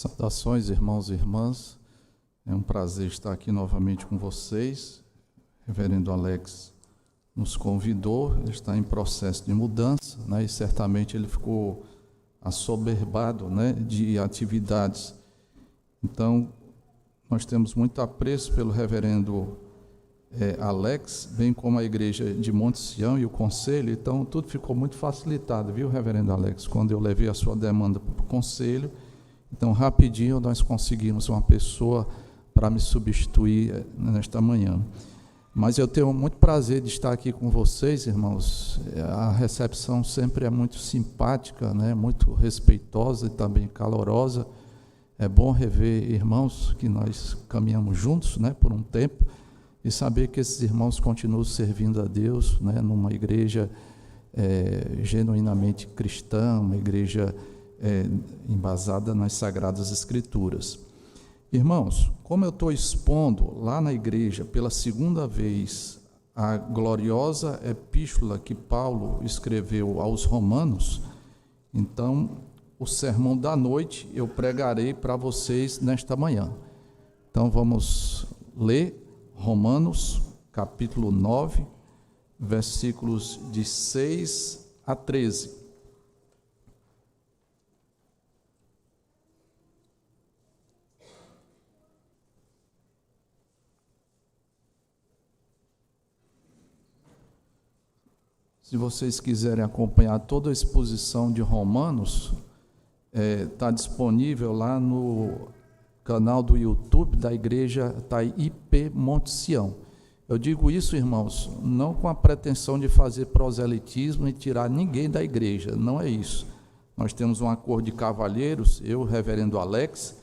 Saudações, irmãos e irmãs. É um prazer estar aqui novamente com vocês. O reverendo Alex nos convidou, ele está em processo de mudança, né? E certamente ele ficou assoberbado, né, de atividades. Então, nós temos muito apreço pelo reverendo Alex, bem como a igreja de Monte Sião e o conselho. Então, tudo ficou muito facilitado, viu, reverendo Alex? Quando eu levei a sua demanda para o conselho, então, rapidinho, nós conseguimos uma pessoa para me substituir nesta manhã. Mas eu tenho muito prazer de estar aqui com vocês, irmãos. A recepção sempre é muito simpática, né? Muito respeitosa e também calorosa. É bom rever irmãos que nós caminhamos juntos, né, por um tempo, e saber que esses irmãos continuam servindo a Deus, né, numa igreja genuinamente cristã, uma igreja embasada nas Sagradas Escrituras. Irmãos, como eu estou expondo lá na igreja pela segunda vez a gloriosa epístola que Paulo escreveu aos Romanos, então o sermão da noite eu pregarei para vocês nesta manhã. Então vamos ler Romanos capítulo 9, versículos de 6 a 13. Se vocês quiserem acompanhar toda a exposição de Romanos, está disponível lá no canal do YouTube da igreja IP Monte Sião. Eu digo isso, irmãos, não com a pretensão de fazer proselitismo e tirar ninguém da igreja, não é isso. Nós temos um acordo de cavalheiros, eu, o reverendo Alex,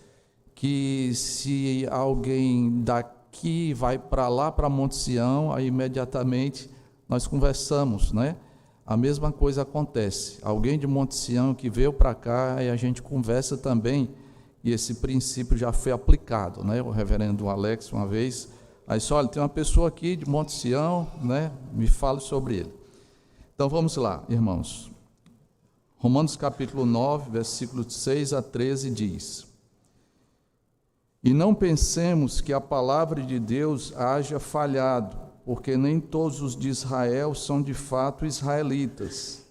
que se alguém daqui vai para lá, para Monte Sião, aí imediatamente nós conversamos, né? A mesma coisa acontece. Alguém de Monte Sião que veio para cá e a gente conversa também, e esse princípio já foi aplicado, né? O reverendo Alex, uma vez, aí disse: olha, tem uma pessoa aqui de Monte Sião, né? Me fale sobre ele. Então vamos lá, irmãos. Romanos capítulo 9, versículos 6 a 13 diz: E não pensemos que a palavra de Deus haja falhado, porque nem todos os de Israel são de fato israelitas,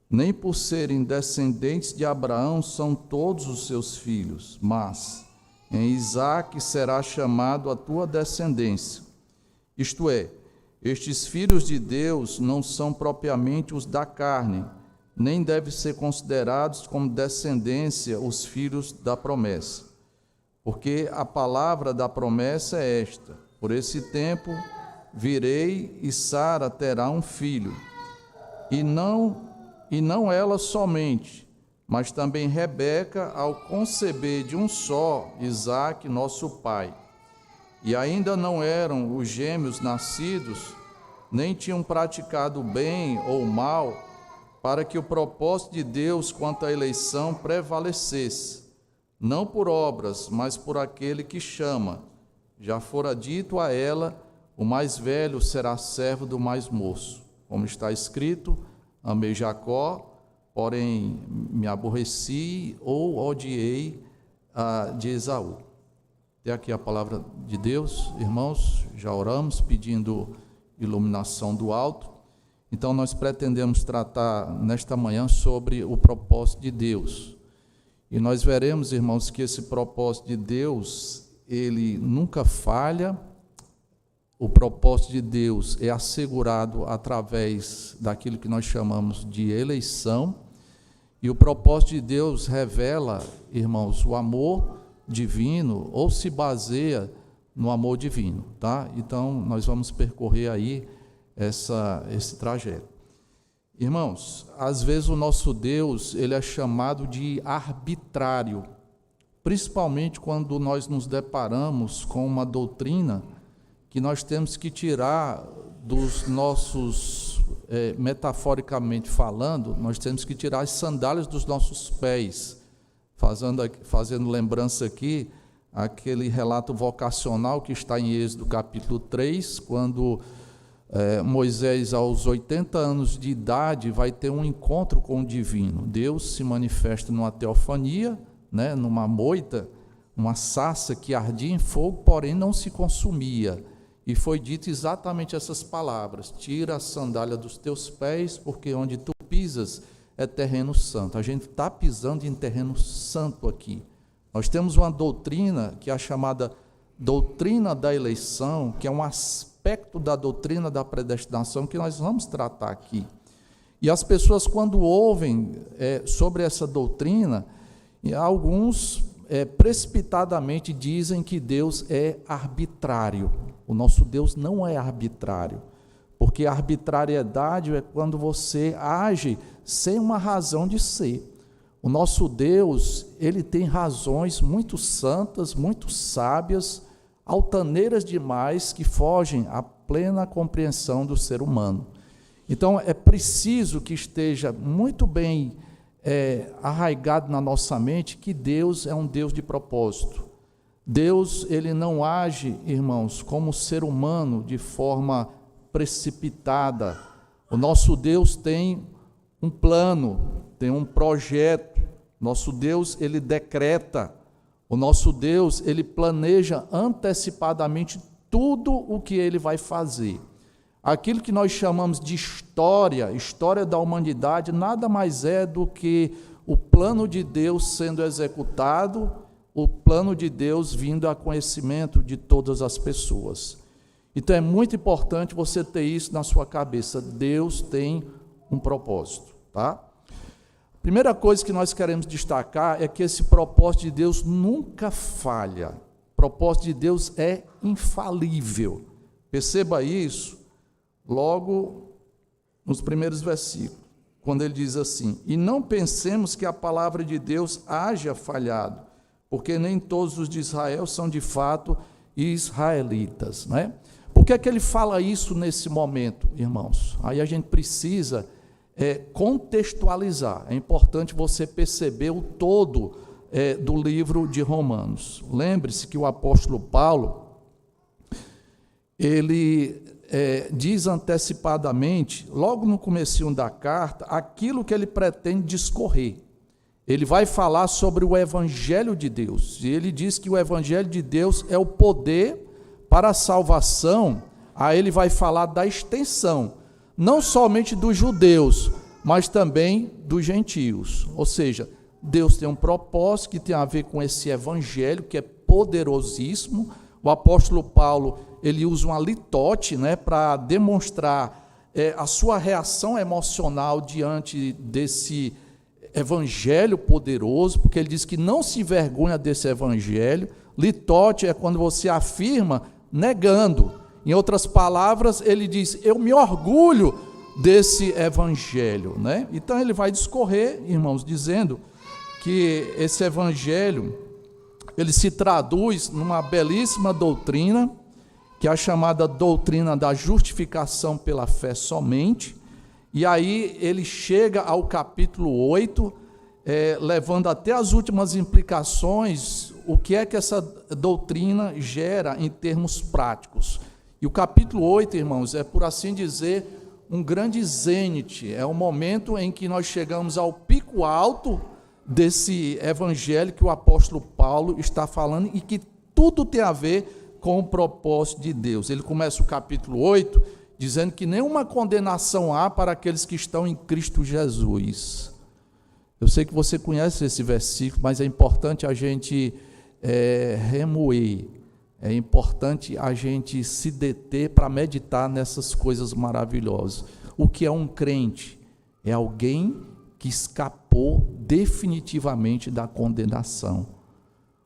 nem por serem descendentes de Abraão são todos os seus filhos, mas em Isaque será chamado a tua descendência. Isto é, estes filhos de Deus não são propriamente os da carne, nem devem ser considerados como descendência os filhos da promessa. Porque a palavra da promessa é esta: por esse tempo virei e Sara terá um filho, e não ela somente, mas também Rebeca, ao conceber de um só, Isaque, nosso pai. E ainda não eram os gêmeos nascidos, nem tinham praticado bem ou mal, para que o propósito de Deus quanto à eleição prevalecesse, não por obras, mas por aquele que chama. Já fora dito a ela: o mais velho será servo do mais moço. Como está escrito: amei Jacó, porém me aborreci ou odiei de Esaú. Até aqui a palavra de Deus, irmãos. Já oramos pedindo iluminação do alto. Então nós pretendemos tratar nesta manhã sobre o propósito de Deus. E nós veremos, irmãos, que esse propósito de Deus, ele nunca falha. O propósito de Deus é assegurado através daquilo que nós chamamos de eleição, e o propósito de Deus revela, irmãos, o amor divino, ou se baseia no amor divino, tá? Então, nós vamos percorrer aí esse trajeto. Irmãos, às vezes o nosso Deus, ele é chamado de arbitrário, principalmente quando nós nos deparamos com uma doutrina que nós temos que tirar dos nossos, metaforicamente falando, nós temos que tirar as sandálias dos nossos pés, fazendo lembrança aqui, aquele relato vocacional que está em Êxodo capítulo 3, quando Moisés, aos 80 anos de idade, vai ter um encontro com o divino. Deus se manifesta numa teofania, né, numa moita, uma sarça que ardia em fogo, porém não se consumia. E foi dito exatamente essas palavras: tira a sandália dos teus pés, porque onde tu pisas é terreno santo. A gente está pisando em terreno santo aqui. Nós temos uma doutrina que é a chamada doutrina da eleição, que é um aspecto da doutrina da predestinação que nós vamos tratar aqui. E as pessoas, quando ouvem sobre essa doutrina, alguns precipitadamente dizem que Deus é arbitrário. O nosso Deus não é arbitrário, porque a arbitrariedade é quando você age sem uma razão de ser. O nosso Deus, ele tem razões muito santas, muito sábias, altaneiras demais, que fogem à plena compreensão do ser humano. Então, é preciso que esteja muito bem arraigado na nossa mente que Deus é um Deus de propósito. Deus, ele não age, irmãos, como ser humano de forma precipitada. O nosso Deus tem um plano, tem um projeto. Nosso Deus, ele decreta. O nosso Deus, ele planeja antecipadamente tudo o que ele vai fazer. Aquilo que nós chamamos de história da humanidade, nada mais é do que o plano de Deus sendo executado, o plano de Deus vindo a conhecimento de todas as pessoas. Então é muito importante você ter isso na sua cabeça. Deus tem um propósito, tá? Primeira coisa que nós queremos destacar é que esse propósito de Deus nunca falha. O propósito de Deus é infalível. Perceba isso logo nos primeiros versículos, quando ele diz assim: e não pensemos que a palavra de Deus haja falhado, porque nem todos os de Israel são de fato israelitas, né? Por que é que ele fala isso nesse momento, irmãos? Aí a gente precisa contextualizar. É importante você perceber o todo do livro de Romanos. Lembre-se que o apóstolo Paulo, ele diz antecipadamente, logo no comecinho da carta, aquilo que ele pretende discorrer. Ele vai falar sobre o Evangelho de Deus, e ele diz que o Evangelho de Deus é o poder para a salvação. Aí ele vai falar da extensão, não somente dos judeus, mas também dos gentios. Ou seja, Deus tem um propósito que tem a ver com esse Evangelho, que é poderosíssimo. O apóstolo Paulo, ele usa uma litote, né, para demonstrar a sua reação emocional diante desse evangelho poderoso, porque ele diz que não se envergonha desse evangelho. Litote é quando você afirma negando. Em outras palavras, ele diz: eu me orgulho desse evangelho, né? Então ele vai discorrer, irmãos, dizendo que esse evangelho, ele se traduz numa belíssima doutrina, que é a chamada doutrina da justificação pela fé somente. E aí ele chega ao capítulo 8, levando até as últimas implicações, o que é que essa doutrina gera em termos práticos. E o capítulo 8, irmãos, é, por assim dizer, um grande zênite, é o momento em que nós chegamos ao pico alto desse evangelho que o apóstolo Paulo está falando e que tudo tem a ver com o propósito de Deus. Ele começa o capítulo 8 dizendo que nenhuma condenação há para aqueles que estão em Cristo Jesus. Eu sei que você conhece esse versículo, mas é importante a gente remoer, é importante a gente se deter para meditar nessas coisas maravilhosas. O que é um crente? É alguém que escapou definitivamente da condenação.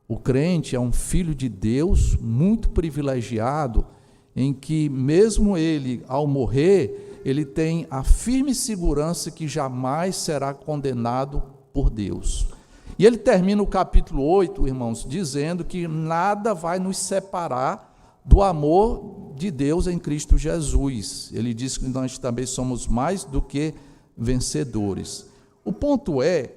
O crente é um filho de Deus muito privilegiado, em que mesmo ele, ao morrer, ele tem a firme segurança que jamais será condenado por Deus. E ele termina o capítulo 8, irmãos, dizendo que nada vai nos separar do amor de Deus em Cristo Jesus. Ele diz que nós também somos mais do que vencedores. O ponto é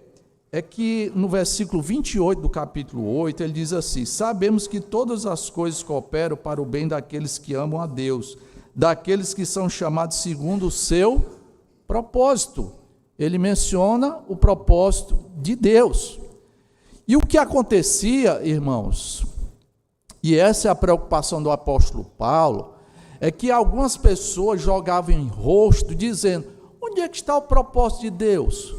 que no versículo 28 do capítulo 8, ele diz assim: sabemos que todas as coisas cooperam para o bem daqueles que amam a Deus, daqueles que são chamados segundo o seu propósito. Ele menciona o propósito de Deus. E o que acontecia, irmãos, e essa é a preocupação do apóstolo Paulo, é que algumas pessoas jogavam em rosto, dizendo: onde é que está o propósito de Deus?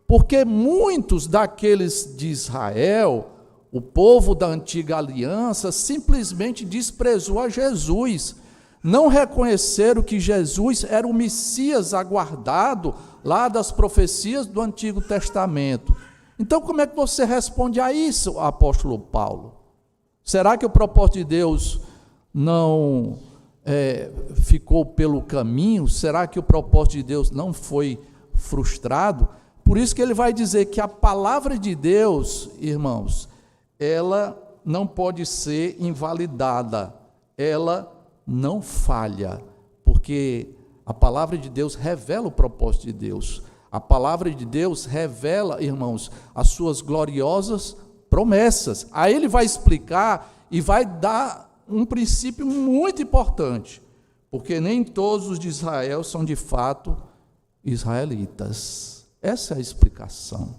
Porque muitos daqueles de Israel, o povo da antiga aliança, simplesmente desprezou a Jesus, não reconheceram que Jesus era o Messias aguardado lá das profecias do Antigo Testamento. Então, como é que você responde a isso, apóstolo Paulo? Será que o propósito de Deus não ficou pelo caminho? Será que o propósito de Deus não foi frustrado? Por isso que ele vai dizer que a palavra de Deus, irmãos, ela não pode ser invalidada, ela não falha, porque a palavra de Deus revela o propósito de Deus. A palavra de Deus revela, irmãos, as suas gloriosas promessas. Aí ele vai explicar e vai dar um princípio muito importante, porque nem todos os de Israel são de fato israelitas. Essa é a explicação.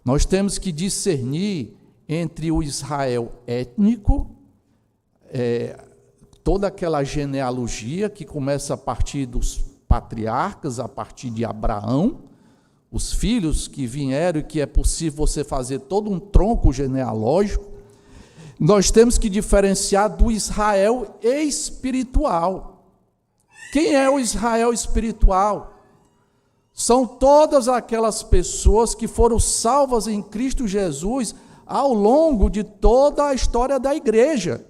Nós temos que discernir entre o Israel étnico, toda aquela genealogia que começa a partir dos patriarcas, a partir de Abraão, os filhos que vieram, e que é possível você fazer todo um tronco genealógico. Nós temos que diferenciar do Israel espiritual. Quem é o Israel espiritual? São todas aquelas pessoas que foram salvas em Cristo Jesus ao longo de toda a história da igreja.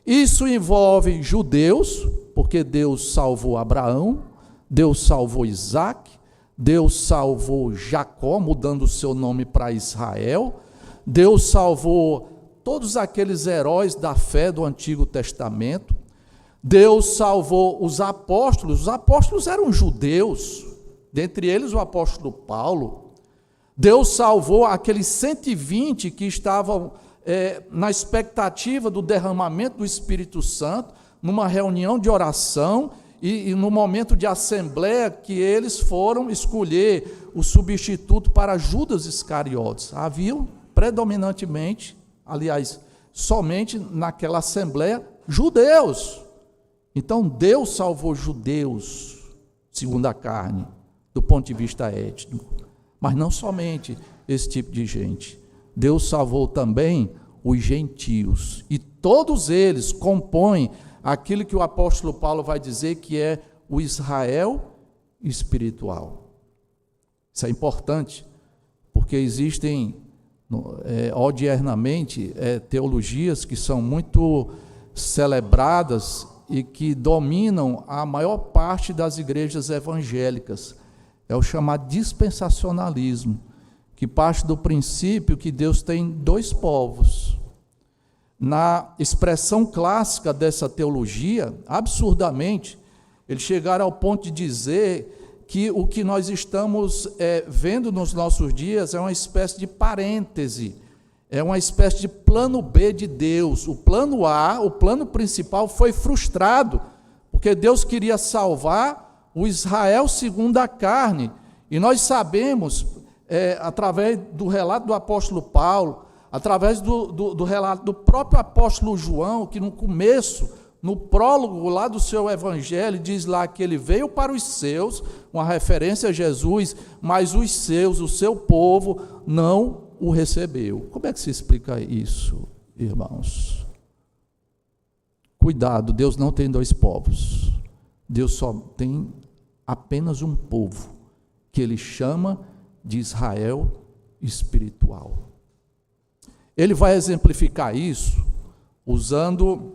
Isso envolve judeus, porque Deus salvou Abraão, Deus salvou Isaac, Deus salvou Jacó, mudando o seu nome para Israel, Deus salvou todos aqueles heróis da fé do Antigo Testamento, Deus salvou os apóstolos eram judeus, dentre eles o apóstolo Paulo. Deus salvou aqueles 120 que estavam na expectativa do derramamento do Espírito Santo, numa reunião de oração e no momento de assembleia, que eles foram escolher o substituto para Judas Iscariotes. Haviam predominantemente, aliás, somente naquela assembleia, judeus. Então Deus salvou judeus, segundo a carne, do ponto de vista étnico, mas não somente esse tipo de gente. Deus salvou também os gentios, e todos eles compõem aquilo que o apóstolo Paulo vai dizer que é o Israel espiritual. Isso é importante, porque existem, odiernamente, teologias que são muito celebradas e que dominam a maior parte das igrejas evangélicas. É o chamado dispensacionalismo, que parte do princípio que Deus tem dois povos. Na expressão clássica dessa teologia, absurdamente, eles chegaram ao ponto de dizer que o que nós estamos vendo nos nossos dias é uma espécie de parêntese, é uma espécie de plano B de Deus. O plano A, o plano principal, foi frustrado, porque Deus queria salvar o Israel segundo a carne, e nós sabemos, através do relato do apóstolo Paulo, através do relato do próprio apóstolo João, que no começo, no prólogo lá do seu evangelho, diz lá que ele veio para os seus, uma referência a Jesus, mas os seus, o seu povo, não o recebeu. Como é que se explica isso, irmãos? Cuidado, Deus não tem dois povos. Deus só tem apenas um povo, que ele chama de Israel espiritual. Ele vai exemplificar isso usando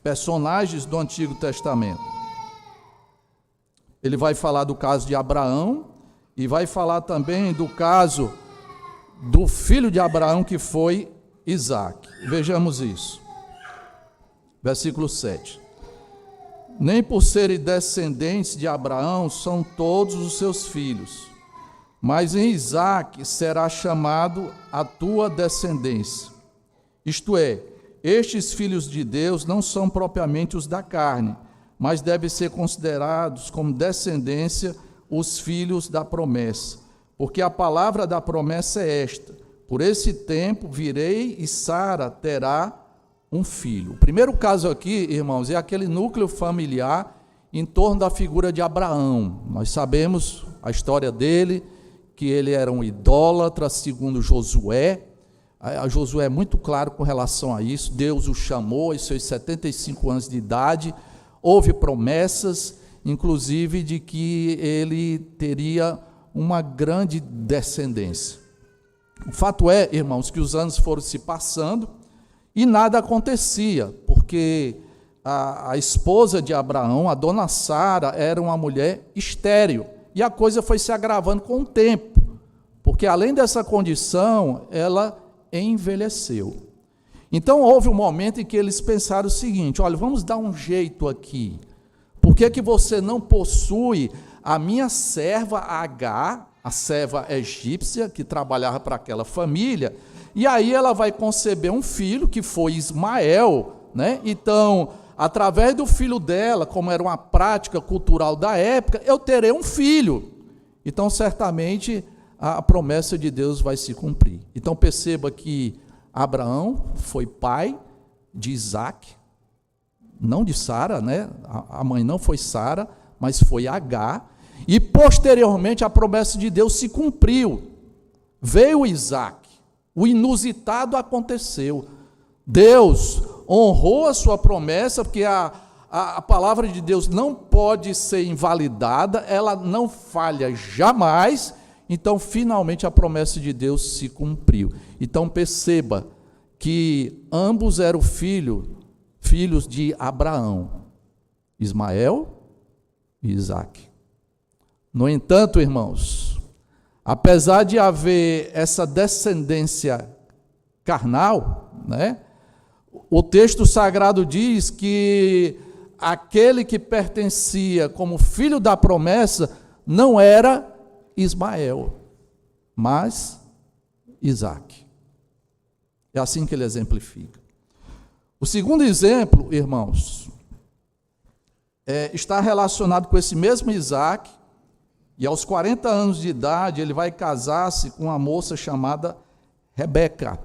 personagens do Antigo Testamento. Ele vai falar do caso de Abraão e vai falar também do caso do filho de Abraão, que foi Isaac. Vejamos isso. Versículo 7. Nem por serem descendentes de Abraão são todos os seus filhos, mas em Isaac será chamado a tua descendência. Isto é, estes filhos de Deus não são propriamente os da carne, mas devem ser considerados como descendência os filhos da promessa. Porque a palavra da promessa é esta: por esse tempo virei e Sara terá um filho. O primeiro caso aqui, irmãos, é aquele núcleo familiar em torno da figura de Abraão. Nós sabemos a história dele, que ele era um idólatra, segundo Josué. A Josué é muito claro com relação a isso. Deus o chamou aos seus 75 anos de idade. Houve promessas, inclusive, de que ele teria uma grande descendência. O fato é, irmãos, que os anos foram se passando e nada acontecia, porque a esposa de Abraão, a dona Sara, era uma mulher estéril, e a coisa foi se agravando com o tempo, porque além dessa condição, ela envelheceu. Então houve um momento em que eles pensaram o seguinte: olha, vamos dar um jeito aqui, por que você não possui a minha serva Agar, a serva egípcia, que trabalhava para aquela família, e aí ela vai conceber um filho, que foi Ismael, né? Então, através do filho dela, como era uma prática cultural da época, eu terei um filho. Então, certamente, a promessa de Deus vai se cumprir. Então, perceba que Abraão foi pai de Isaac, não de Sara, né? A mãe não foi Sara, mas foi Agar. E, posteriormente, a promessa de Deus se cumpriu. Veio Isaac. O inusitado aconteceu. Deus honrou a sua promessa, porque a palavra de Deus não pode ser invalidada, ela não falha jamais. Então, finalmente, a promessa de Deus se cumpriu. Então, perceba que ambos eram filhos de Abraão, Ismael e Isaac. No entanto, irmãos, apesar de haver essa descendência carnal, né, o texto sagrado diz que aquele que pertencia como filho da promessa não era Ismael, mas Isaac. É assim que ele exemplifica. O segundo exemplo, irmãos, está relacionado com esse mesmo Isaac, e aos 40 anos de idade ele vai casar-se com uma moça chamada Rebeca.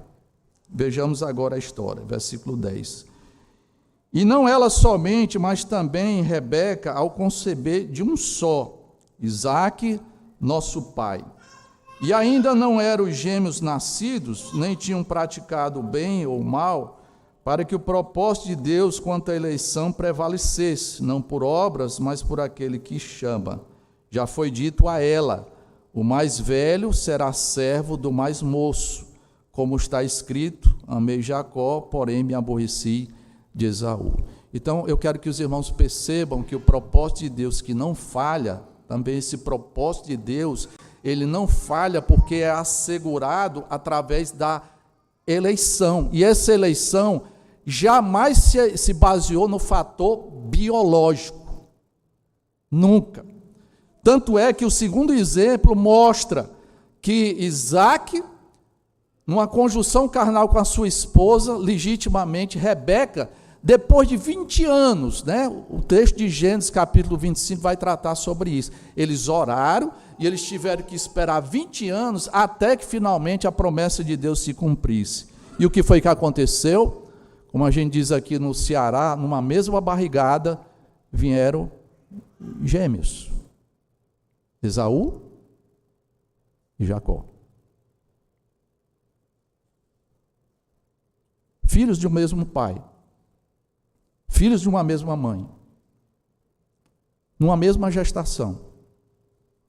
Vejamos agora a história, versículo 10. E não ela somente, mas também Rebeca, ao conceber de um só, Isaque, nosso pai. E ainda não eram os gêmeos nascidos, nem tinham praticado o bem ou o mal, para que o propósito de Deus quanto à eleição prevalecesse, não por obras, mas por aquele que chama. Já foi dito a ela: o mais velho será servo do mais moço, como está escrito: amei Jacó, porém me aborreci de Esaú. Então, eu quero que os irmãos percebam que o propósito de Deus que não falha, também esse propósito de Deus, ele não falha porque é assegurado através da eleição. E essa eleição jamais se baseou no fator biológico. Nunca. Tanto é que o segundo exemplo mostra que Isaac, numa conjunção carnal com a sua esposa, legitimamente Rebeca, depois de 20 anos, né? O texto de Gênesis capítulo 25 vai tratar sobre isso. Eles oraram e eles tiveram que esperar 20 anos até que finalmente a promessa de Deus se cumprisse. E o que foi que aconteceu? Como a gente diz aqui no Ceará, numa mesma barrigada vieram gêmeos, Esaú e Jacó. Filhos de um mesmo pai, filhos de uma mesma mãe, numa mesma gestação.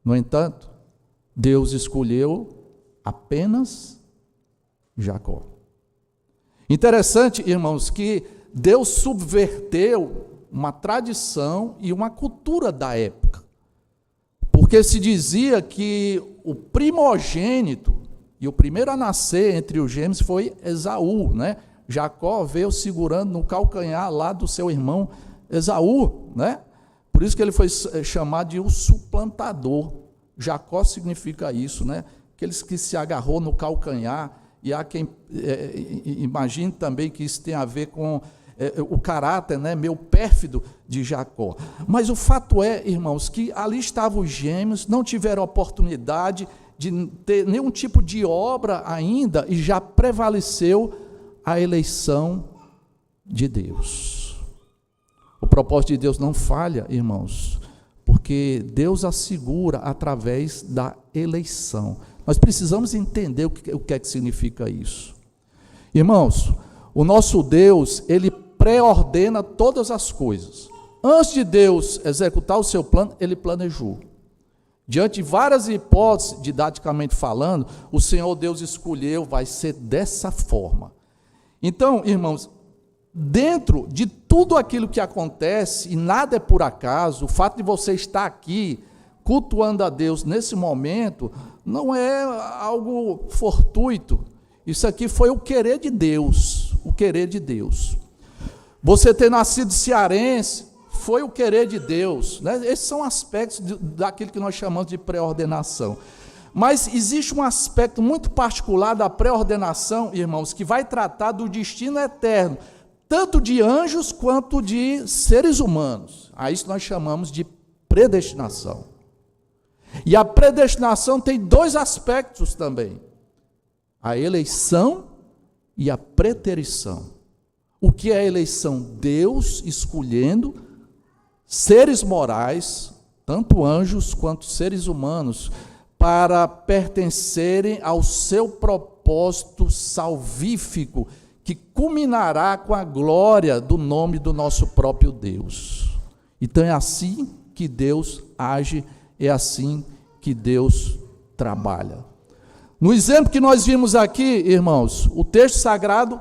No entanto, Deus escolheu apenas Jacó. Interessante, irmãos, que Deus subverteu uma tradição e uma cultura da época. Porque se dizia que o primogênito e o primeiro a nascer entre os gêmeos foi Esaú, né? Jacó veio segurando no calcanhar lá do seu irmão Esaú, né? Por isso que ele foi chamado de o suplantador. Jacó significa isso, né? Aqueles que se agarrou no calcanhar, e há quem imagine também que isso tem a ver com o caráter, né, meio pérfido de Jacó. Mas o fato é, irmãos, que ali estavam os gêmeos, não tiveram oportunidade de ter nenhum tipo de obra ainda, e já prevaleceu a eleição de Deus. O propósito de Deus não falha, irmãos, porque Deus assegura através da eleição. Nós precisamos entender o que é que significa isso. Irmãos, o nosso Deus, Ele pré-ordena todas as coisas. Antes de Deus executar o seu plano, Ele planejou. Diante de várias hipóteses, didaticamente falando, o Senhor Deus escolheu, vai ser dessa forma. Então, irmãos, dentro de tudo aquilo que acontece, e nada é por acaso, o fato de você estar aqui, cultuando a Deus nesse momento, não é algo fortuito. Isso aqui foi o querer de Deus, o querer de Deus. Você ter nascido cearense, foi o querer de Deus, né? Esses são aspectos daquilo que nós chamamos de pré-ordenação. Mas existe um aspecto muito particular da pré-ordenação, irmãos, que vai tratar do destino eterno, tanto de anjos quanto de seres humanos. A isso nós chamamos de predestinação. E a predestinação tem dois aspectos também: a eleição e a preterição. O que é a eleição? Deus escolhendo seres morais, tanto anjos quanto seres humanos, para pertencerem ao seu propósito salvífico, que culminará com a glória do nome do nosso próprio Deus. Então é assim que Deus age, é assim que Deus trabalha. No exemplo que nós vimos aqui, irmãos, o texto sagrado,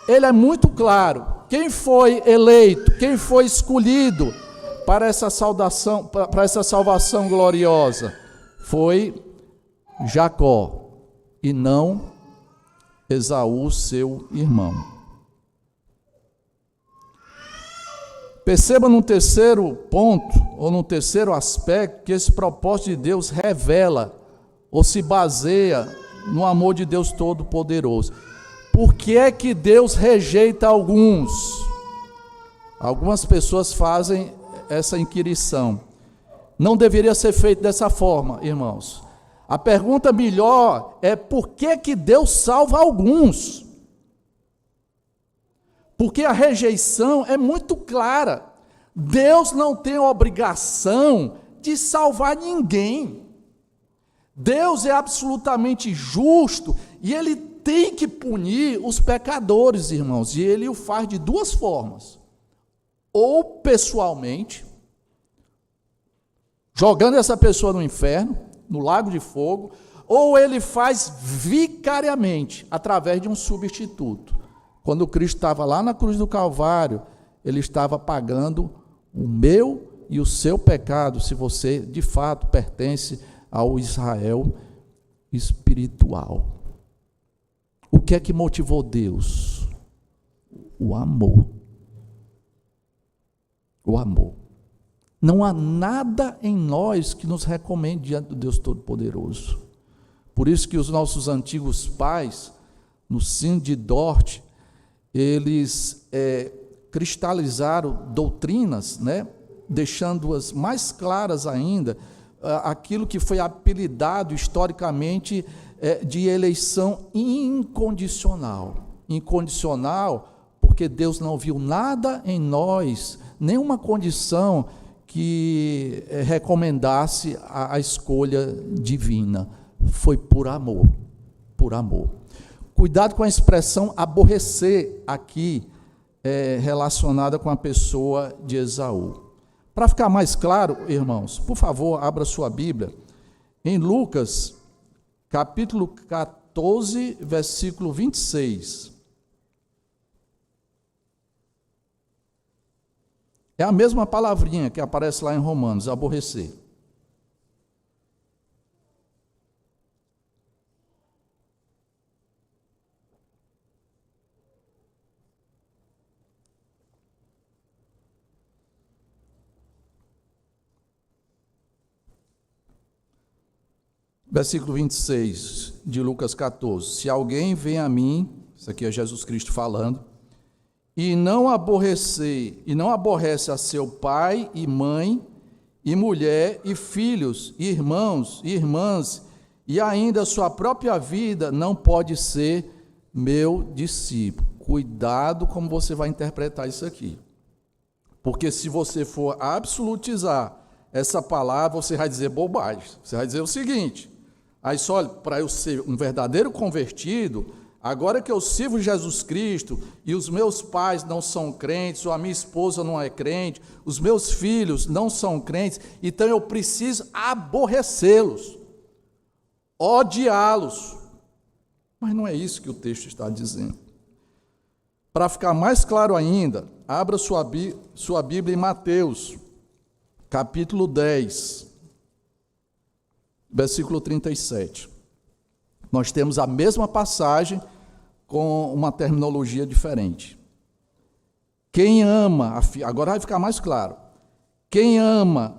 ele é muito claro. Quem foi eleito, quem foi escolhido para essa salvação gloriosa, foi Jacó, e não Esaú, seu irmão. Perceba no terceiro ponto, ou no terceiro aspecto, que esse propósito de Deus revela, ou se baseia no amor de Deus Todo-Poderoso. Por que é que Deus rejeita alguns? Algumas pessoas fazem essa inquirição. Não deveria ser feito dessa forma, irmãos. A pergunta melhor é: por que que Deus salva alguns? Porque a rejeição é muito clara. Deus não tem a obrigação de salvar ninguém. Deus é absolutamente justo e Ele tem que punir os pecadores, irmãos. E Ele o faz de duas formas: ou pessoalmente, jogando essa pessoa no inferno, no lago de fogo, ou Ele faz vicariamente, através de um substituto. Quando Cristo estava lá na cruz do Calvário, Ele estava pagando o meu e o seu pecado, se você de fato pertence ao Israel espiritual. O que é que motivou Deus? O amor. O amor. Não há nada em nós que nos recomende diante do Deus Todo-Poderoso. Por isso que os nossos antigos pais, no Sino de Dort, eles cristalizaram doutrinas, né, deixando-as mais claras ainda, aquilo que foi apelidado historicamente de eleição incondicional. Incondicional porque Deus não viu nada em nós, nenhuma condição que recomendasse a escolha divina. Foi por amor, por amor. Cuidado com a expressão aborrecer aqui, relacionada com a pessoa de Esaú. Para ficar mais claro, irmãos, por favor, abra sua Bíblia em Lucas, capítulo 14, versículo 26. É a mesma palavrinha que aparece lá em Romanos, aborrecer. Versículo 26 de Lucas 14. Se alguém vem a mim, isso aqui é Jesus Cristo falando, e não aborrece a seu pai e mãe, e mulher, e filhos, e irmãos, e irmãs, e ainda a sua própria vida não pode ser meu discípulo. Cuidado como você vai interpretar isso aqui. Porque se você for absolutizar essa palavra, você vai dizer bobagem. Você vai dizer o seguinte: aí só, para eu ser um verdadeiro convertido, agora que eu sirvo Jesus Cristo e os meus pais não são crentes, ou a minha esposa não é crente, os meus filhos não são crentes, então eu preciso aborrecê-los, odiá-los. Mas não é isso que o texto está dizendo. Para ficar mais claro ainda, abra sua Bíblia em Mateus, capítulo 10, versículo 37. Nós temos a mesma passagem com uma terminologia diferente. Quem ama, agora vai ficar mais claro, quem ama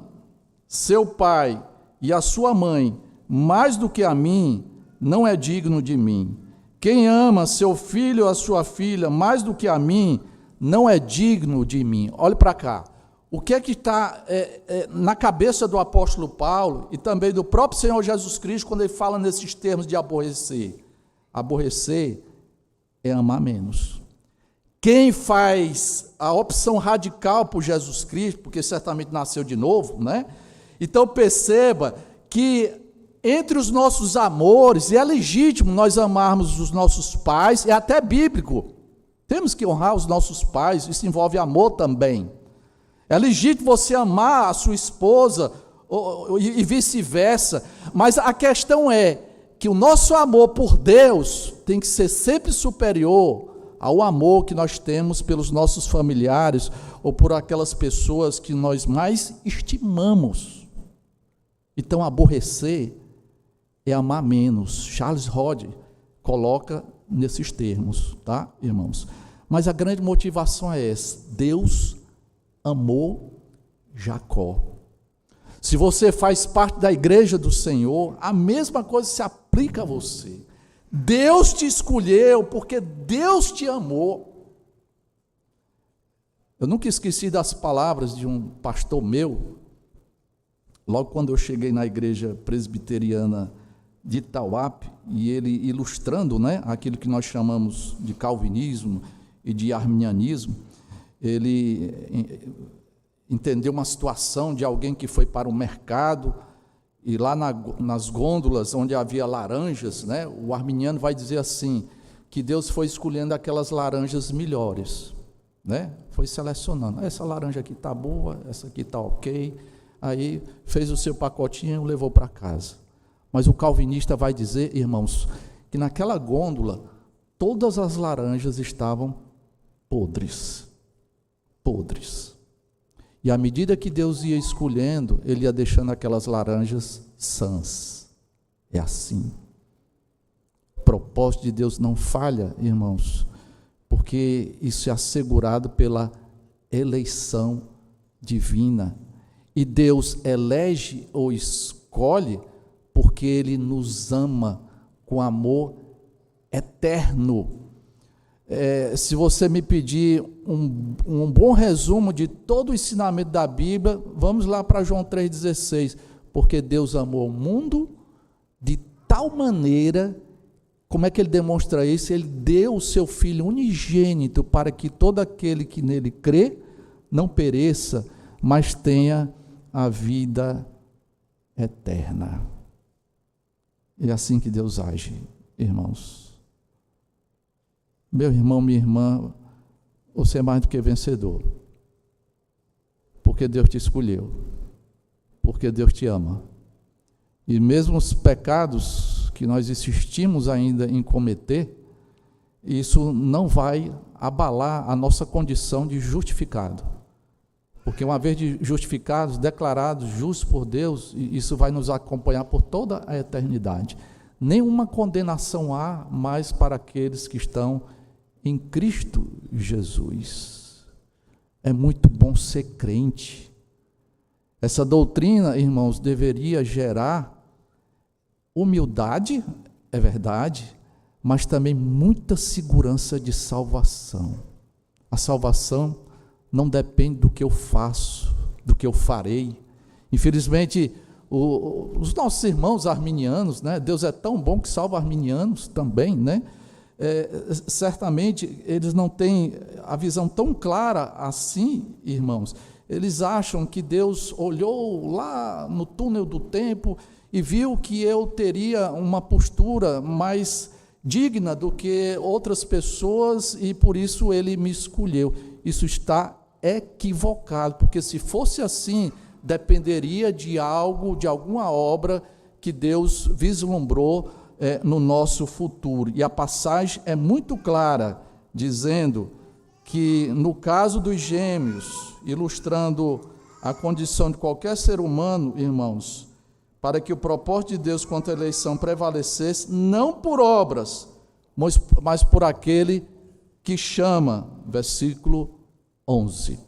seu pai e a sua mãe mais do que a mim, não é digno de mim. Quem ama seu filho ou a sua filha mais do que a mim, não é digno de mim. Olhe para cá. O que é que está na cabeça do apóstolo Paulo e também do próprio Senhor Jesus Cristo quando ele fala nesses termos de aborrecer? Aborrecer é amar menos. Quem faz a opção radical por Jesus Cristo, porque certamente nasceu de novo, né? Então perceba que entre os nossos amores, e é legítimo nós amarmos os nossos pais, é até bíblico. Temos que honrar os nossos pais, isso envolve amor também. É legítimo você amar a sua esposa e vice-versa, mas a questão é que o nosso amor por Deus tem que ser sempre superior ao amor que nós temos pelos nossos familiares ou por aquelas pessoas que nós mais estimamos. Então, aborrecer é amar menos. Charles Hodge coloca nesses termos, tá, irmãos? Mas a grande motivação é essa: Deus amou Jacó. Se você faz parte da igreja do Senhor, a mesma coisa se aplica a você. Deus te escolheu porque Deus te amou. Eu nunca esqueci das palavras de um pastor meu, logo quando eu cheguei na igreja presbiteriana de Itauape, e ele ilustrando, né, aquilo que nós chamamos de calvinismo e de arminianismo, ele entendeu uma situação de alguém que foi para o mercado, e lá nas gôndolas onde havia laranjas, né, o arminiano vai dizer assim, que Deus foi escolhendo aquelas laranjas melhores, né, foi selecionando, essa laranja aqui está boa, essa aqui está ok, aí fez o seu pacotinho e levou para casa. Mas o calvinista vai dizer, irmãos, que naquela gôndola todas as laranjas estavam podres. Podres. E à medida que Deus ia escolhendo, ele ia deixando aquelas laranjas sãs. É assim. O propósito de Deus não falha, irmãos, porque isso é assegurado pela eleição divina. E Deus elege ou escolhe porque Ele nos ama com amor eterno. Se você me pedir um bom resumo de todo o ensinamento da Bíblia, vamos lá para João 3,16. Porque Deus amou o mundo de tal maneira, como é que Ele demonstra isso? Ele deu o seu Filho unigênito para que todo aquele que nele crê não pereça, mas tenha a vida eterna. É assim que Deus age, irmãos. Meu irmão, minha irmã, você é mais do que vencedor. Porque Deus te escolheu. Porque Deus te ama. E mesmo os pecados que nós insistimos ainda em cometer, isso não vai abalar a nossa condição de justificado. Porque uma vez justificados, declarados justos por Deus, isso vai nos acompanhar por toda a eternidade. Nenhuma condenação há mais para aqueles que estão em Cristo Jesus. É muito bom ser crente. Essa doutrina, irmãos, deveria gerar humildade, é verdade, mas também muita segurança de salvação. A salvação não depende do que eu faço, do que eu farei. Infelizmente, os nossos irmãos arminianos, né? Deus é tão bom que salva arminianos também, né? Certamente eles não têm a visão tão clara assim, irmãos. Eles acham que Deus olhou lá no túnel do tempo e viu que eu teria uma postura mais digna do que outras pessoas e por isso ele me escolheu. Isso está equivocado, porque se fosse assim, dependeria de algo, de alguma obra que Deus vislumbrou no nosso futuro. E a passagem é muito clara, dizendo que no caso dos gêmeos, ilustrando a condição de qualquer ser humano, irmãos, para que o propósito de Deus quanto à eleição prevalecesse, não por obras, mas por aquele que chama, versículo 11.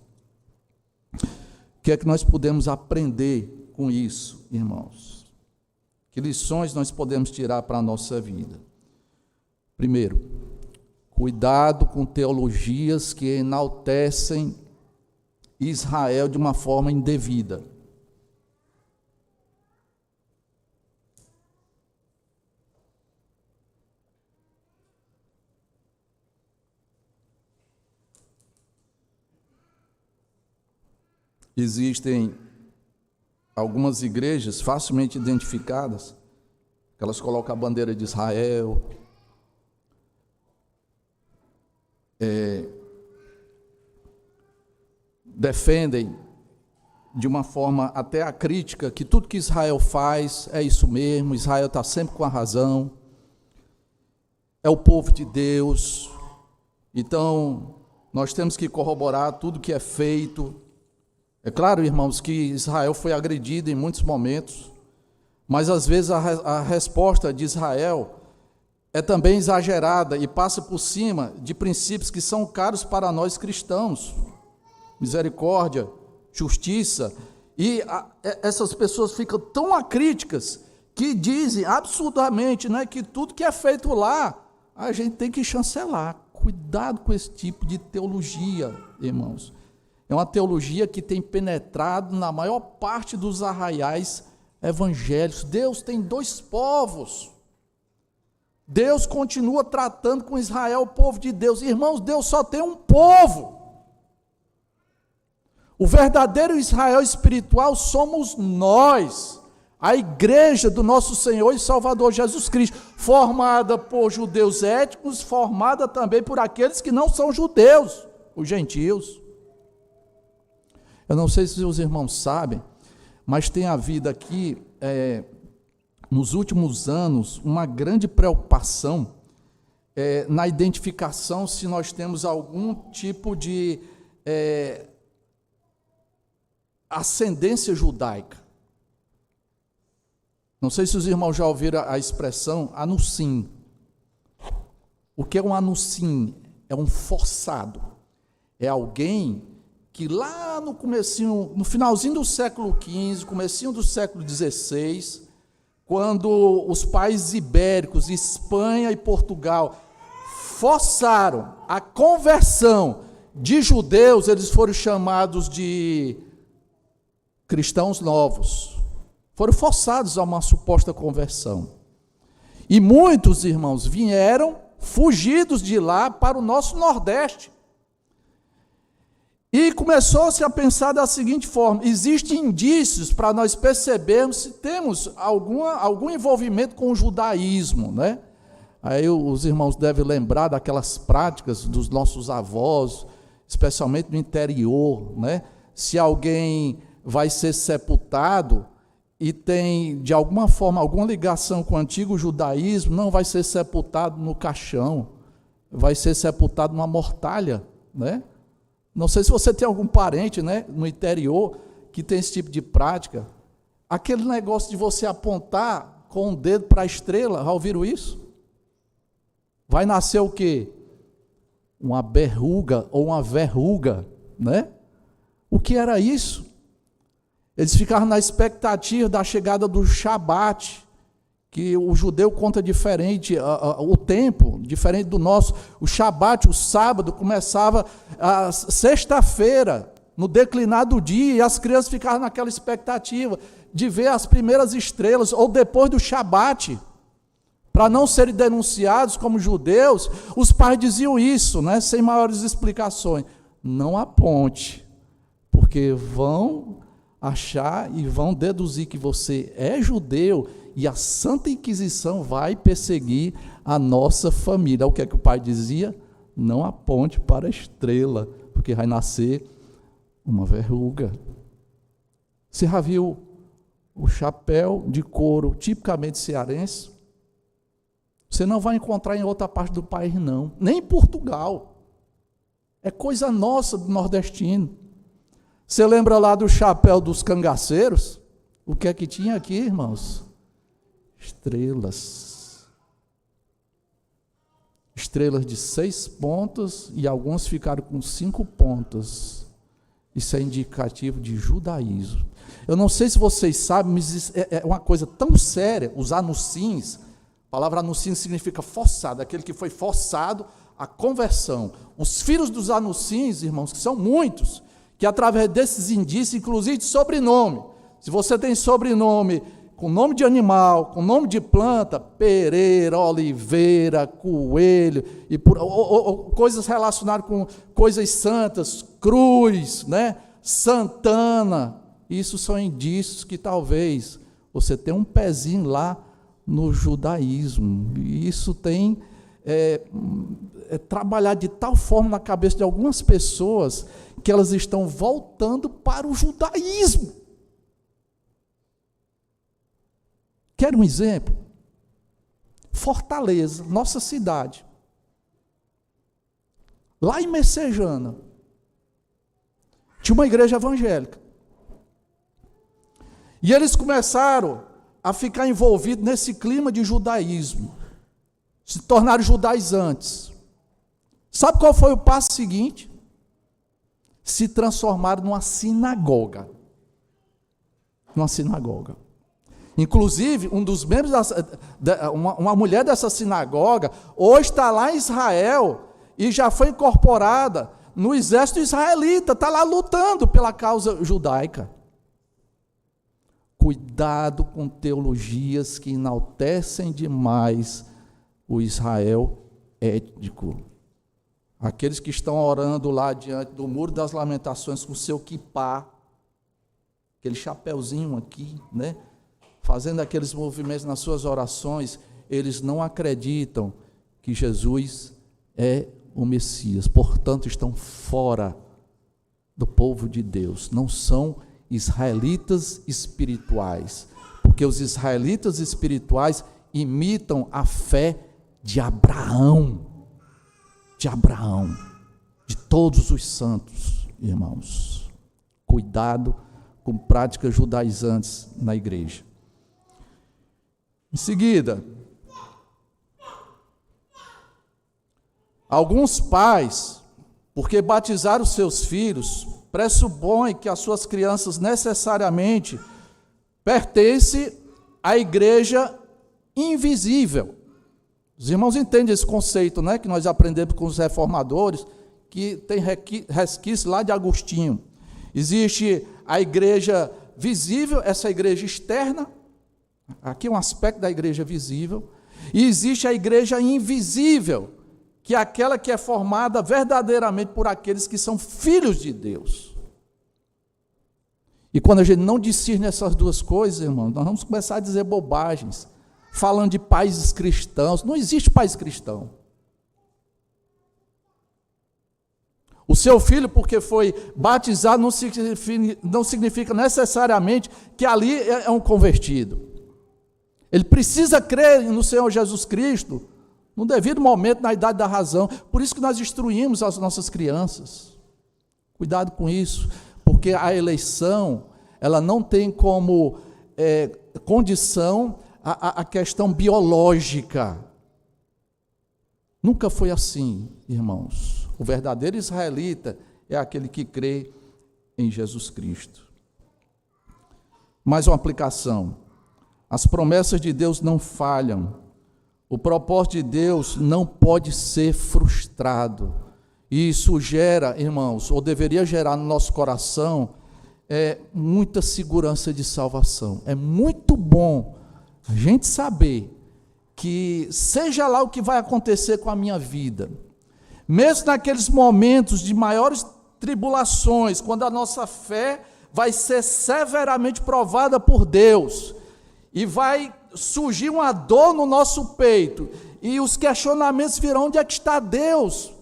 O que é que nós podemos aprender com isso, irmãos? Que lições nós podemos tirar para a nossa vida? Primeiro, cuidado com teologias que enaltecem Israel de uma forma indevida. Existem algumas igrejas facilmente identificadas, que elas colocam a bandeira de Israel, defendem de uma forma até acrítica que tudo que Israel faz é isso mesmo, Israel está sempre com a razão, é o povo de Deus, então nós temos que corroborar tudo que é feito. É claro, irmãos, que Israel foi agredido em muitos momentos, mas às vezes a resposta de Israel é também exagerada e passa por cima de princípios que são caros para nós cristãos. Misericórdia, justiça, e essas pessoas ficam tão acríticas que dizem absurdamente, né, que tudo que é feito lá, a gente tem que chancelar. Cuidado com esse tipo de teologia, irmãos. É uma teologia que tem penetrado na maior parte dos arraiais evangélicos. Deus tem dois povos. Deus continua tratando com Israel, o povo de Deus. Irmãos, Deus só tem um povo. O verdadeiro Israel espiritual somos nós, a igreja do nosso Senhor e Salvador Jesus Cristo, formada por judeus étnicos, formada também por aqueles que não são judeus, os gentios. Eu não sei se os irmãos sabem, mas tem havido aqui, nos últimos anos, uma grande preocupação na identificação se nós temos algum tipo de ascendência judaica. Não sei se os irmãos já ouviram a expressão anussim. O que é um anussim? É um forçado. É alguém que lá no comecinho, no finalzinho do século XV, comecinho do século XVI, quando os países ibéricos, Espanha e Portugal, forçaram a conversão de judeus, eles foram chamados de cristãos novos. Foram forçados a uma suposta conversão. E muitos irmãos vieram fugidos de lá para o nosso Nordeste. E começou-se a pensar da seguinte forma: existem indícios para nós percebermos se temos algum envolvimento com o judaísmo, né? Aí os irmãos devem lembrar daquelas práticas dos nossos avós, especialmente no interior, né? Se alguém vai ser sepultado e tem, de alguma forma, alguma ligação com o antigo judaísmo, não vai ser sepultado no caixão, vai ser sepultado numa mortalha, né? Não sei se você tem algum parente, né, no interior que tem esse tipo de prática. Aquele negócio de você apontar com o dedo para a estrela, já ouviram isso? Vai nascer o quê? Uma berruga ou uma verruga, né? O que era isso? Eles ficavam na expectativa da chegada do Shabat, que o judeu conta diferente, o tempo, diferente do nosso. O Shabat, o sábado, começava a sexta-feira, no declinar do dia, e as crianças ficavam naquela expectativa de ver as primeiras estrelas, ou depois do Shabat, para não serem denunciados como judeus. Os pais diziam isso, né, sem maiores explicações: não aponte, porque vão achar e vão deduzir que você é judeu, e a Santa Inquisição vai perseguir a nossa família. O que é que o pai dizia? Não aponte para a estrela, porque vai nascer uma verruga. Você já viu o chapéu de couro tipicamente cearense? Você não vai encontrar em outra parte do país, não, nem em Portugal. É coisa nossa do nordestino. Você lembra lá do chapéu dos cangaceiros? O que é que tinha aqui, irmãos? Estrelas. Estrelas de 6 pontas, e alguns ficaram com 5 pontas. Isso é indicativo de judaísmo. Eu não sei se vocês sabem, mas é uma coisa tão séria. Os anuncins, a palavra anuncin significa forçado, aquele que foi forçado à conversão. Os filhos dos anuncins, irmãos, que são muitos, que através desses indícios, inclusive de sobrenome, se você tem sobrenome com nome de animal, com nome de planta, Pereira, Oliveira, Coelho, e coisas relacionadas com coisas santas, Cruz, né? Santana, isso são indícios que talvez você tenha um pezinho lá no judaísmo. E isso tem trabalhado de tal forma na cabeça de algumas pessoas que elas estão voltando para o judaísmo. Quer um exemplo? Fortaleza, nossa cidade. Lá em Messejana, tinha uma igreja evangélica. E eles começaram a ficar envolvidos nesse clima de judaísmo. Se tornaram judaizantes. Sabe qual foi o passo seguinte? Se transformaram numa sinagoga. Numa sinagoga. Inclusive, um dos membros, uma mulher dessa sinagoga, hoje está lá em Israel e já foi incorporada no exército israelita, está lá lutando pela causa judaica. Cuidado com teologias que enaltecem demais o Israel étnico. Aqueles que estão orando lá diante do Muro das Lamentações com seu quipá, aquele chapeuzinho aqui, né? Fazendo aqueles movimentos nas suas orações, eles não acreditam que Jesus é o Messias, portanto estão fora do povo de Deus, não são israelitas espirituais, porque os israelitas espirituais imitam a fé de Abraão, de todos os santos, irmãos. Cuidado com práticas judaizantes na igreja. Em seguida, alguns pais, porque batizaram seus filhos, pressupõem que as suas crianças necessariamente pertencem à igreja invisível. Os irmãos entendem esse conceito, né, que nós aprendemos com os reformadores, que tem resquício lá de Agostinho. Existe a igreja visível, essa igreja externa. Aqui é um aspecto da igreja visível. E existe a igreja invisível, que é aquela que é formada verdadeiramente por aqueles que são filhos de Deus. E quando a gente não discerne essas duas coisas, irmãos, nós vamos começar a dizer bobagens, falando de países cristãos. Não existe país cristão. O seu filho, porque foi batizado, não significa necessariamente que ali é um convertido. Ele precisa crer no Senhor Jesus Cristo no devido momento, na idade da razão. Por isso que nós instruímos as nossas crianças. Cuidado com isso, porque a eleição, ela não tem como condição a questão biológica. Nunca foi assim, irmãos. O verdadeiro israelita é aquele que crê em Jesus Cristo. Mais uma aplicação. As promessas de Deus não falham. O propósito de Deus não pode ser frustrado. E isso gera, irmãos, ou deveria gerar no nosso coração, muita segurança de salvação. É muito bom a gente saber que seja lá o que vai acontecer com a minha vida, mesmo naqueles momentos de maiores tribulações, quando a nossa fé vai ser severamente provada por Deus, e vai surgir uma dor no nosso peito, e os questionamentos virão: onde é que está Deus?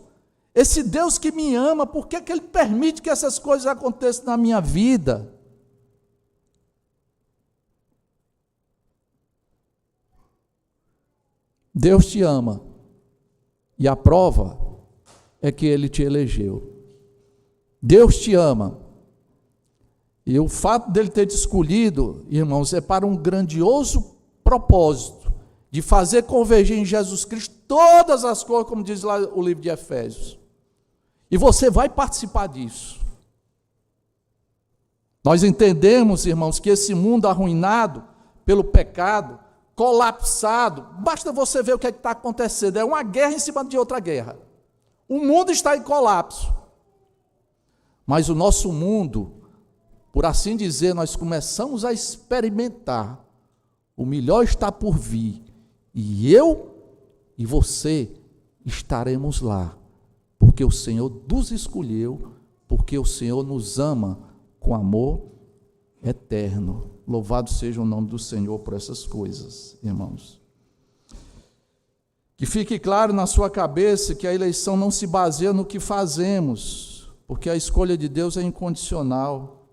Esse Deus que me ama, por que Ele permite que essas coisas aconteçam na minha vida? Deus te ama, e a prova é que Ele te elegeu. Deus te ama, e o fato dele ter te escolhido, irmãos, é para um grandioso propósito, de fazer convergir em Jesus Cristo todas as coisas, como diz lá o livro de Efésios. E você vai participar disso. Nós entendemos, irmãos, que esse mundo arruinado pelo pecado, colapsado, basta você ver o que está acontecendo, é uma guerra em cima de outra guerra. O mundo está em colapso. Mas o nosso mundo, por assim dizer, nós começamos a experimentar, o melhor está por vir, e eu e você estaremos lá, porque o Senhor nos escolheu, porque o Senhor nos ama com amor eterno. Louvado seja o nome do Senhor por essas coisas, irmãos. Que fique claro na sua cabeça que a eleição não se baseia no que fazemos, porque a escolha de Deus é incondicional.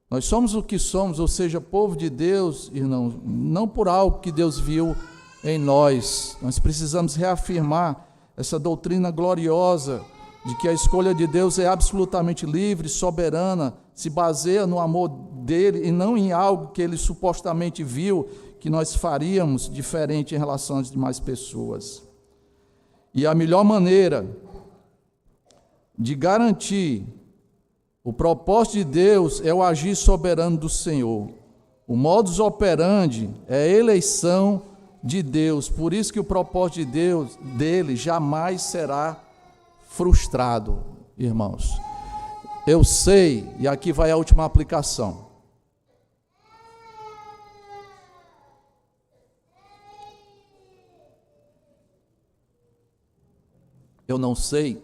Nós somos o que somos, ou seja, povo de Deus, irmãos, não por algo que Deus viu em nós. Nós precisamos reafirmar essa doutrina gloriosa de que a escolha de Deus é absolutamente livre, soberana, se baseia no amor dele e não em algo que ele supostamente viu que nós faríamos diferente em relação às demais pessoas. E a melhor maneira de garantir o propósito de Deus é o agir soberano do Senhor. O modus operandi é a eleição de Deus, por isso que o propósito de Deus, dele, jamais será frustrado, irmãos. Eu sei, e aqui vai a última aplicação. Eu não sei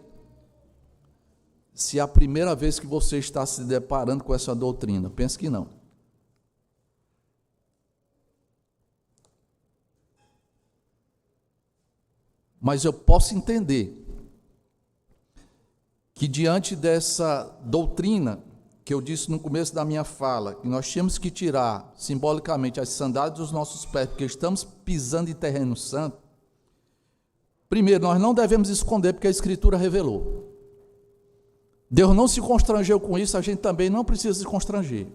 se é a primeira vez que você está se deparando com essa doutrina. Penso que não. Mas eu posso entender que diante dessa doutrina, que eu disse no começo da minha fala, que nós tínhamos que tirar simbolicamente as sandálias dos nossos pés, porque estamos pisando em terreno santo. Primeiro, nós não devemos esconder, porque a Escritura revelou. Deus não se constrangeu com isso, a gente também não precisa se constranger.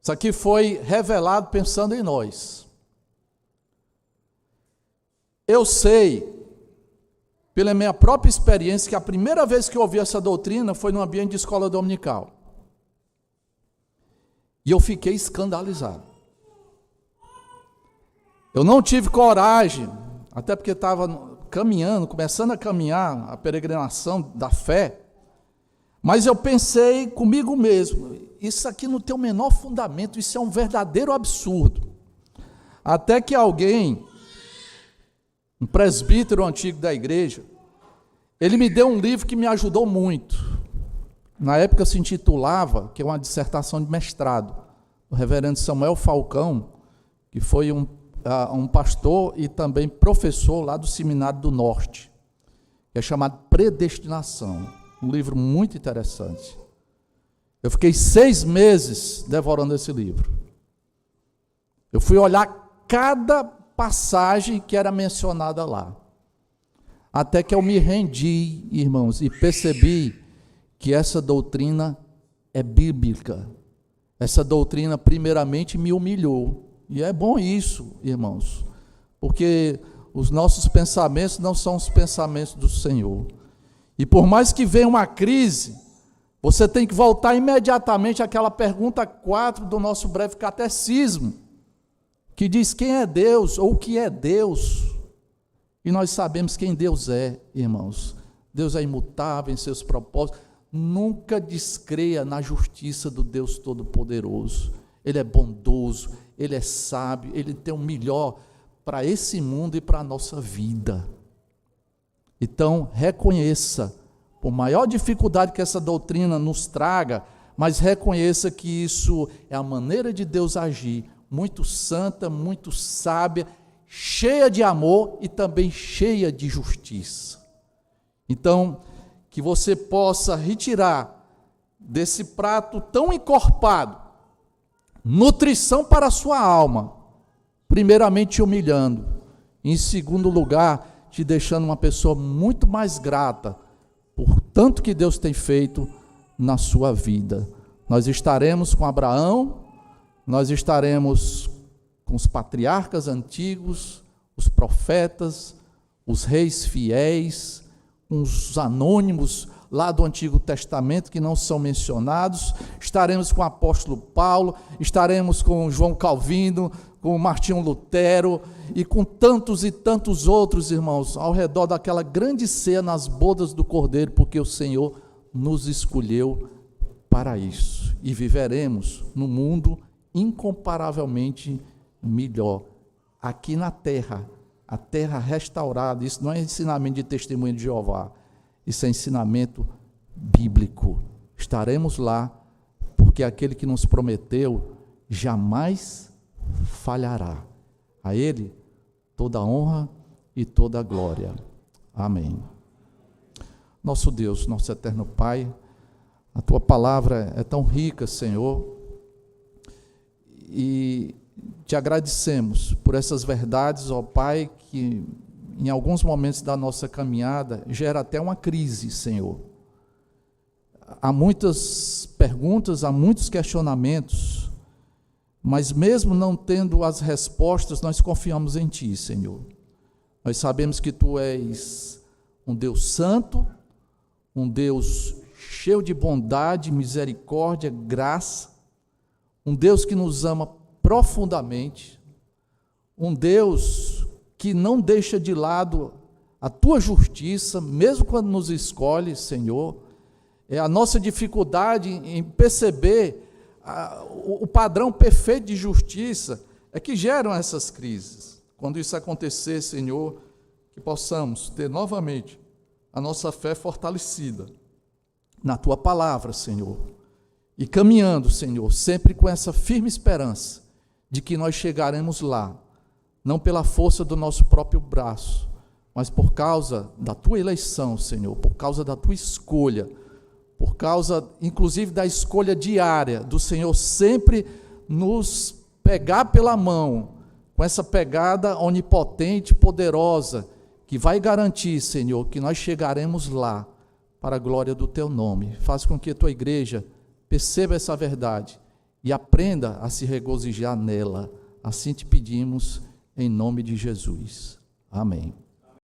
Isso aqui foi revelado pensando em nós. Eu sei, pela minha própria experiência, que a primeira vez que eu ouvi essa doutrina foi no ambiente de escola dominical. E eu fiquei escandalizado. Eu não tive coragem, até porque estava caminhando, começando a caminhar a peregrinação da fé, mas eu pensei comigo mesmo, isso aqui não tem o menor fundamento, isso é um verdadeiro absurdo. Até que alguém, um presbítero antigo da igreja, ele me deu um livro que me ajudou muito. Na época se intitulava, que é uma dissertação de mestrado, do reverendo Samuel Falcão, que foi um pastor e também professor lá do Seminário do Norte, que é chamado Predestinação, um livro muito interessante. Eu fiquei 6 meses devorando esse livro. Eu fui olhar cada passagem que era mencionada lá, até que eu me rendi, irmãos, e percebi que essa doutrina é bíblica. Essa doutrina primeiramente me humilhou, e é bom isso, irmãos, porque os nossos pensamentos não são os pensamentos do Senhor, e por mais que venha uma crise, você tem que voltar imediatamente àquela pergunta 4 do nosso breve catecismo, que diz quem é Deus, ou o que é Deus, e nós sabemos quem Deus é, irmãos. Deus é imutável em seus propósitos. Nunca descreia na justiça do Deus Todo-Poderoso. Ele é bondoso, Ele é sábio, Ele tem o melhor para esse mundo e para a nossa vida. Então, reconheça, por maior dificuldade que essa doutrina nos traga, mas reconheça que isso é a maneira de Deus agir, muito santa, muito sábia, cheia de amor e também cheia de justiça. Então, que você possa retirar desse prato tão encorpado nutrição para a sua alma, primeiramente te humilhando, em segundo lugar, te deixando uma pessoa muito mais grata por tanto que Deus tem feito na sua vida. Nós estaremos com Abraão, nós estaremos com os patriarcas antigos, os profetas, os reis fiéis, uns anônimos lá do Antigo Testamento que não são mencionados, estaremos com o apóstolo Paulo, estaremos com João Calvino, com Martinho Lutero e com tantos e tantos outros irmãos ao redor daquela grande ceia nas bodas do Cordeiro, porque o Senhor nos escolheu para isso e viveremos num mundo incomparavelmente melhor aqui na terra, a terra restaurada. Isso não é ensinamento de testemunho de Jeová, isso é ensinamento bíblico. Estaremos lá, porque aquele que nos prometeu jamais falhará. A Ele toda a honra e toda a glória. Amém. Nosso Deus, nosso eterno Pai, a Tua palavra é tão rica, Senhor, e Te agradecemos por essas verdades, ó Pai, que em alguns momentos da nossa caminhada gera até uma crise, Senhor. Há muitas perguntas, há muitos questionamentos, mas mesmo não tendo as respostas, nós confiamos em Ti, Senhor. Nós sabemos que Tu és um Deus santo, um Deus cheio de bondade, misericórdia, graça, um Deus que nos ama profundamente, um Deus que não deixa de lado a Tua justiça, mesmo quando nos escolhe, Senhor. É a nossa dificuldade em perceber o padrão perfeito de justiça é que geram essas crises. Quando isso acontecer, Senhor, que possamos ter novamente a nossa fé fortalecida na Tua palavra, Senhor, e caminhando, Senhor, sempre com essa firme esperança de que nós chegaremos lá, não pela força do nosso próprio braço, mas por causa da Tua eleição, Senhor, por causa da Tua escolha, por causa, inclusive, da escolha diária do Senhor sempre nos pegar pela mão, com essa pegada onipotente, poderosa, que vai garantir, Senhor, que nós chegaremos lá, para a glória do Teu nome. Faz com que a Tua igreja perceba essa verdade e aprenda a se regozijar nela. Assim te pedimos, em nome de Jesus. Amém.